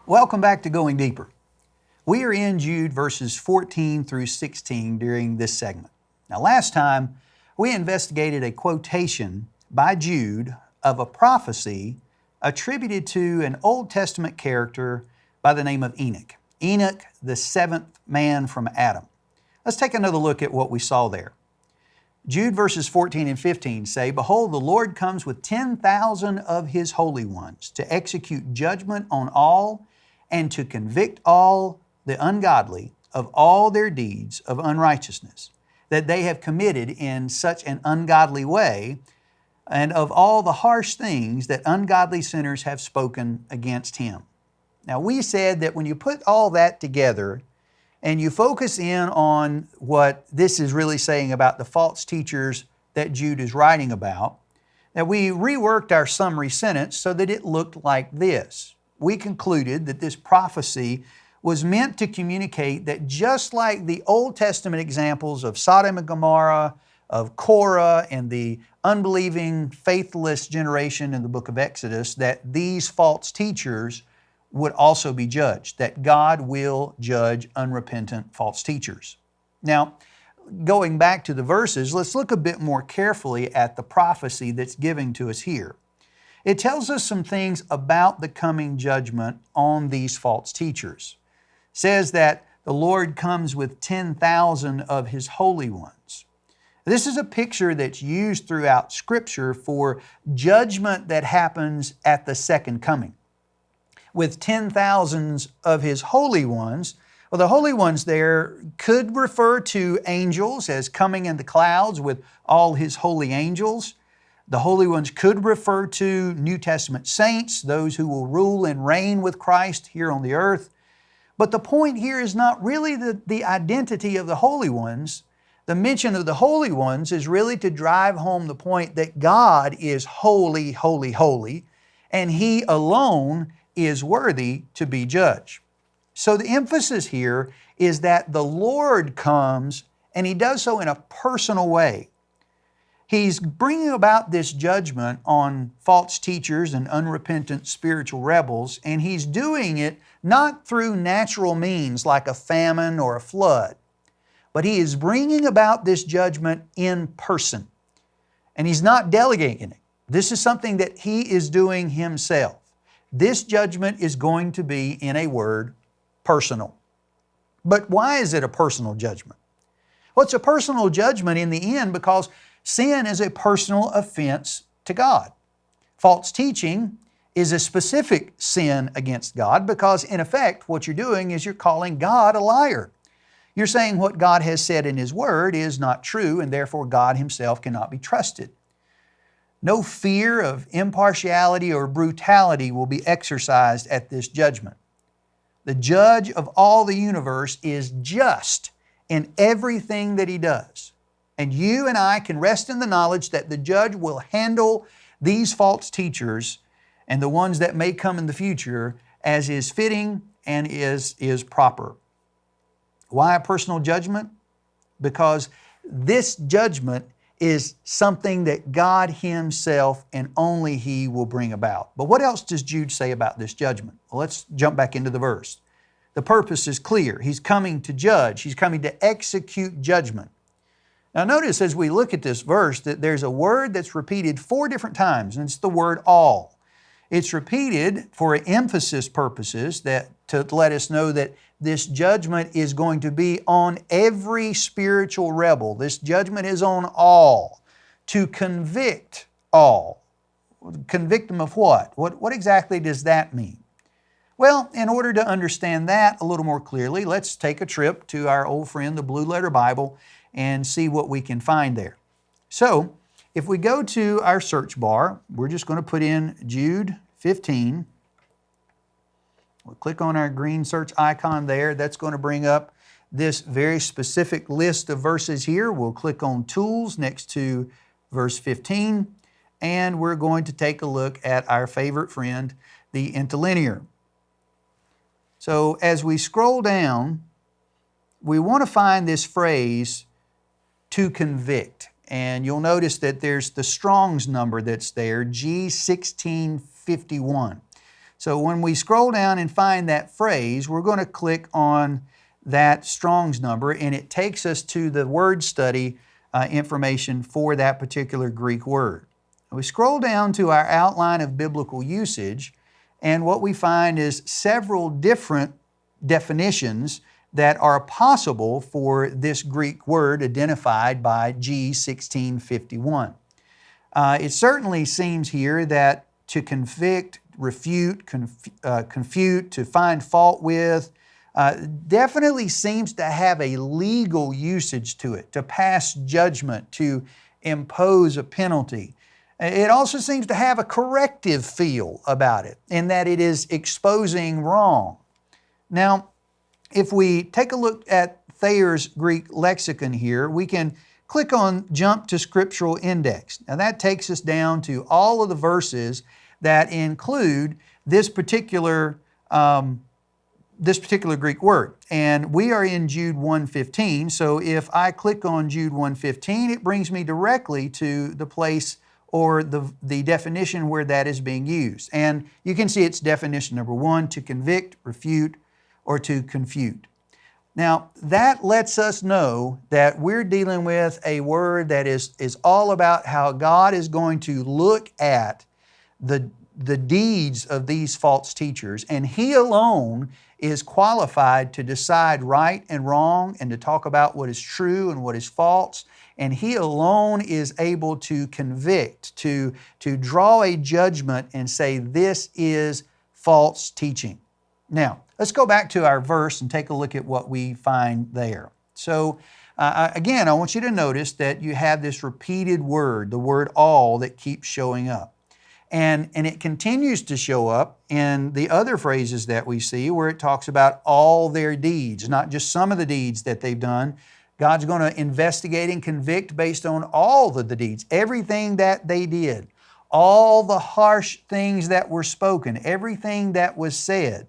Welcome back to Going Deeper. We are in Jude verses 14 through 16 during this segment. Now, last time we investigated a quotation by Jude of a prophecy attributed to an Old Testament character by the name of Enoch. Enoch, the seventh man from Adam. Let's take another look at what we saw there. Jude verses 14 and 15 say, "Behold, the Lord comes with 10,000 of His holy ones to execute judgment on all and to convict all the ungodly of all their deeds of unrighteousness that they have committed in such an ungodly way, and of all the harsh things that ungodly sinners have spoken against Him." Now, we said that when you put all that together and you focus in on what this is really saying about the false teachers that Jude is writing about, that we reworked our summary sentence so that it looked like this. We concluded that this prophecy was meant to communicate that just like the Old Testament examples of Sodom and Gomorrah, of Korah, and the unbelieving, faithless generation in the book of Exodus, that these false teachers would also be judged, that God will judge unrepentant false teachers. Now, going back to the verses, let's look a bit more carefully at the prophecy that's given to us here. It tells us some things about the coming judgment on these false teachers. It says that the Lord comes with 10,000 of His holy ones. This is a picture that's used throughout Scripture for judgment that happens at the second coming. With 10,000s of His holy ones, well, the holy ones there could refer to angels as coming in the clouds with all His holy angels. The holy ones could refer to New Testament saints, those who will rule and reign with Christ here on the earth. But the point here is not really the identity of the holy ones. The mention of the holy ones is really to drive home the point that God is holy, holy, holy, and He alone is worthy to be judged. So the emphasis here is that the Lord comes, and He does so in a personal way. He's bringing about this judgment on false teachers and unrepentant spiritual rebels, and He's doing it not through natural means like a famine or a flood, but He is bringing about this judgment in person. And He's not delegating it. This is something that He is doing Himself. This judgment is going to be, in a word, personal. But why is it a personal judgment? Well, it's a personal judgment in the end because sin is a personal offense to God. False teaching is a specific sin against God because, in effect, what you're doing is you're calling God a liar. You're saying what God has said in His Word is not true, and therefore God Himself cannot be trusted. No fear of impartiality or brutality will be exercised at this judgment. The judge of all the universe is just in everything that He does. And you and I can rest in the knowledge that the judge will handle these false teachers and the ones that may come in the future as is fitting and is proper. Why a personal judgment? Because this judgment is something that God Himself and only He will bring about. But what else does Jude say about this judgment? Well, let's jump back into the verse. The purpose is clear. He's coming to judge. He's coming to execute judgment. Now notice as we look at this verse that there's a word that's repeated 4 different times, and it's the word all. It's repeated for emphasis purposes to let us know that this judgment is going to be on every spiritual rebel. This judgment is on all, to convict all. Convict them of what? What exactly does that mean? Well, in order to understand that a little more clearly, let's take a trip to our old friend, the Blue Letter Bible, and see what we can find there. So, if we go to our search bar, we're just going to put in Jude 15. We'll click on our green search icon there. That's going to bring up this very specific list of verses here. We'll click on Tools next to verse 15, and we're going to take a look at our favorite friend, the interlinear. So as we scroll down, we want to find this phrase, to convict. And you'll notice that there's the Strong's number that's there, G1651. So when we scroll down and find that phrase, we're going to click on that Strong's number, and it takes us to the word study information for that particular Greek word. We scroll down to our outline of biblical usage, and what we find is several different definitions that are possible for this Greek word identified by G1651. It certainly seems here that to convict, refute, confute, to find fault with, definitely seems to have a legal usage to it, to pass judgment, to impose a penalty. It also seems to have a corrective feel about it, in that it is exposing wrong. Now, if we take a look at Thayer's Greek lexicon here, we can click on Jump to Scriptural Index. Now that takes us down to all of the verses that include this particular Greek word. And we are in Jude 1:15, so if I click on Jude 1:15, it brings me directly to the place or the definition where that is being used. And you can see its definition number 1, to convict, refute, or to confute. Now, that lets us know that we're dealing with a word that is all about how God is going to look at the deeds of these false teachers, and He alone is qualified to decide right and wrong and to talk about what is true and what is false, and He alone is able to convict, to draw a judgment and say this is false teaching. Now, let's go back to our verse and take a look at what we find there. So, again, I want you to notice that you have this repeated word, the word all, that keeps showing up. And it continues to show up in the other phrases that we see where it talks about all their deeds, not just some of the deeds that they've done. God's going to investigate and convict based on all of the deeds, everything that they did, all the harsh things that were spoken, everything that was said.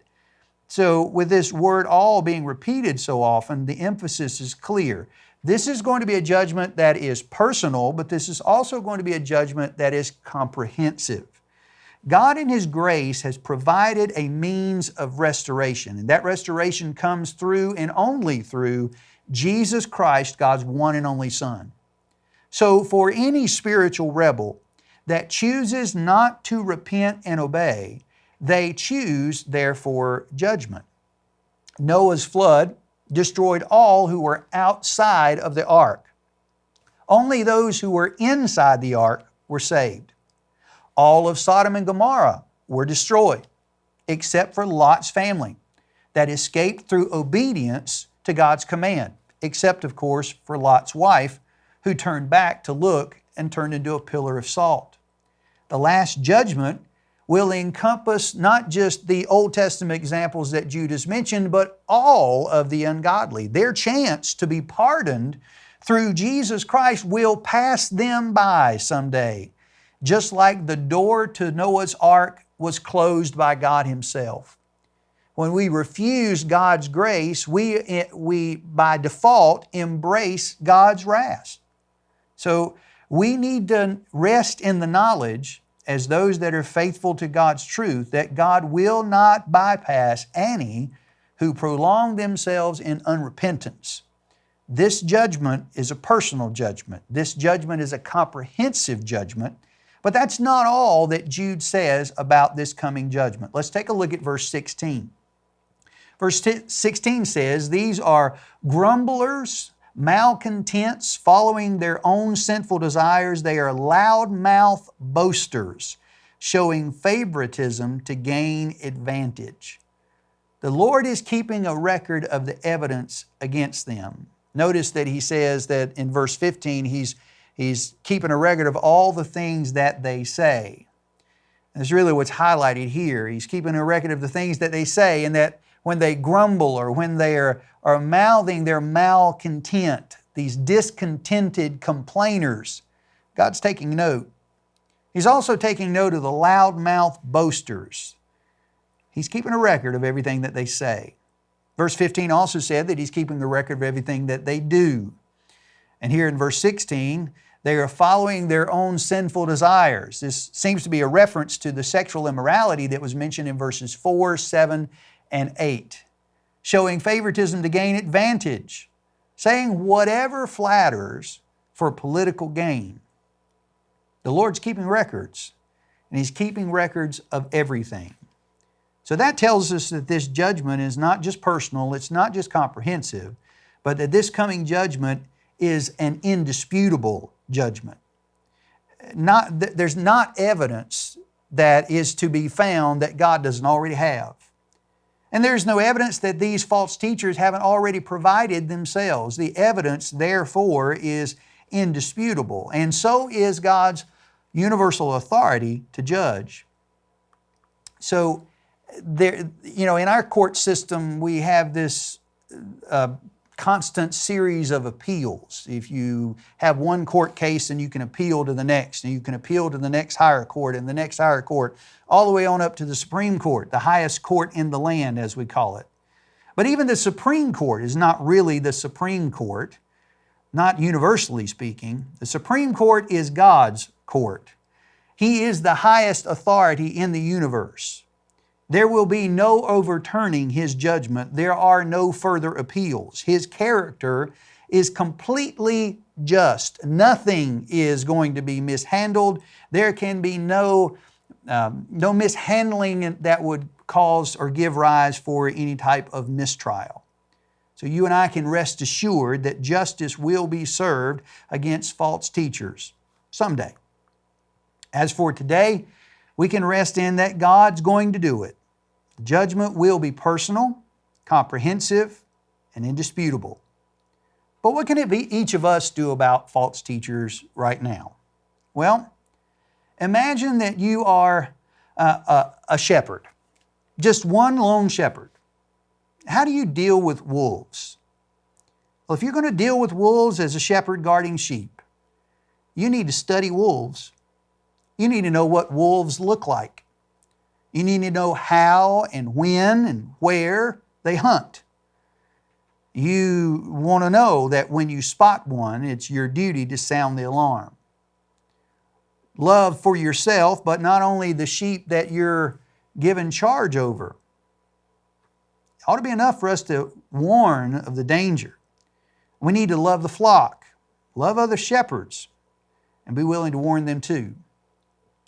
So with this word all being repeated so often, the emphasis is clear. This is going to be a judgment that is personal, but this is also going to be a judgment that is comprehensive. God in His grace has provided a means of restoration, and that restoration comes through and only through Jesus Christ, God's one and only Son. So for any spiritual rebel that chooses not to repent and obey, they choose, therefore, judgment. Noah's flood destroyed all who were outside of the ark. Only those who were inside the ark were saved. All of Sodom and Gomorrah were destroyed, except for Lot's family that escaped through obedience to God's command, except, of course, for Lot's wife, who turned back to look and turned into a pillar of salt. The last judgment will encompass not just the Old Testament examples that Jude has mentioned, but all of the ungodly. Their chance to be pardoned through Jesus Christ will pass them by someday, just like the door to Noah's ark was closed by God Himself. When we refuse God's grace, we by default embrace God's wrath. So we need to rest in the knowledge, as those that are faithful to God's truth, that God will not bypass any who prolong themselves in unrepentance. This judgment is a personal judgment. This judgment is a comprehensive judgment, but that's not all that Jude says about this coming judgment. Let's take a look at verse 16. Verse 16 says, "These are grumblers, malcontents, following their own sinful desires. They are loudmouth boasters, showing favoritism to gain advantage." The Lord is keeping a record of the evidence against them. Notice that He says that in verse 15, He's keeping a record of all the things that they say. And that's really what's highlighted here. He's keeping a record of the things that they say, and that when they grumble or when they are mouthing their malcontent, these discontented complainers, God's taking note. He's also taking note of the loudmouth boasters. He's keeping a record of everything that they say. Verse 15 also said that He's keeping a record of everything that they do. And here in verse 16, They are following their own sinful desires. This seems to be a reference to the sexual immorality that was mentioned in verses 4, 7, and 8, showing favoritism to gain advantage, saying whatever flatters for political gain. The Lord's keeping records, and He's keeping records of everything. So that tells us that this judgment is not just personal, it's not just comprehensive, but that this coming judgment is an indisputable judgment. There's not evidence that is to be found that God doesn't already have. And there's no evidence that these false teachers haven't already provided themselves. The evidence, therefore, is indisputable. And so is God's universal authority to judge. So, in our court system, we have this constant series of appeals. If you have one court case, and you can appeal to the next, and you can appeal to the next higher court and the next higher court, all the way on up to the Supreme Court, the highest court in the land, as we call it. But even the Supreme Court is not really the Supreme Court, not universally speaking. The Supreme Court is God's court. He is the highest authority in the universe. There will be no overturning His judgment. There are no further appeals. His character is completely just. Nothing is going to be mishandled. There can be no mishandling that would cause or give rise for any type of mistrial. So you and I can rest assured that justice will be served against false teachers someday. As for today, we can rest in that God's going to do it. Judgment will be personal, comprehensive, and indisputable. But what can each of us do about false teachers right now? Well, imagine that you are a shepherd, just one lone shepherd. How do you deal with wolves? Well, if you're going to deal with wolves as a shepherd guarding sheep, you need to study wolves. You need to know what wolves look like. You need to know how and when and where they hunt. You want to know that when you spot one, it's your duty to sound the alarm. Love for yourself, but not only the sheep that you're given charge over. It ought to be enough for us to warn of the danger. We need to love the flock, love other shepherds, and be willing to warn them too.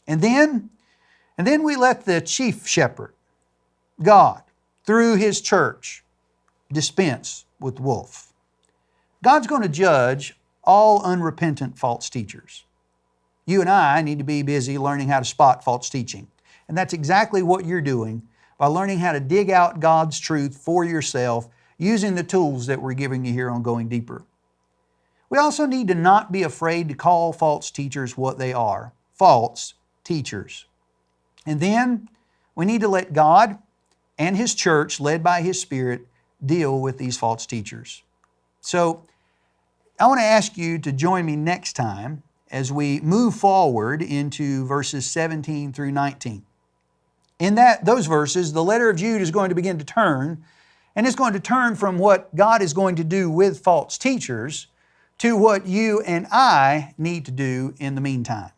And then we let the chief shepherd, God, through His church, dispense with the wolf. God's going to judge all unrepentant false teachers. You and I need to be busy learning how to spot false teaching. And that's exactly what you're doing by learning how to dig out God's truth for yourself using the tools that we're giving you here on Going Deeper. We also need to not be afraid to call false teachers what they are, false teachers. And then we need to let God and His church, led by His Spirit, deal with these false teachers. So I want to ask you to join me next time as we move forward into verses 17 through 19. In those verses, the letter of Jude is going to begin to turn, and it's going to turn from what God is going to do with false teachers to what you and I need to do in the meantime.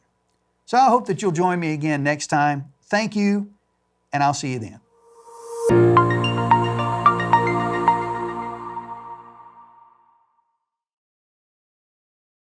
So I hope that you'll join me again next time. Thank you, and I'll see you then.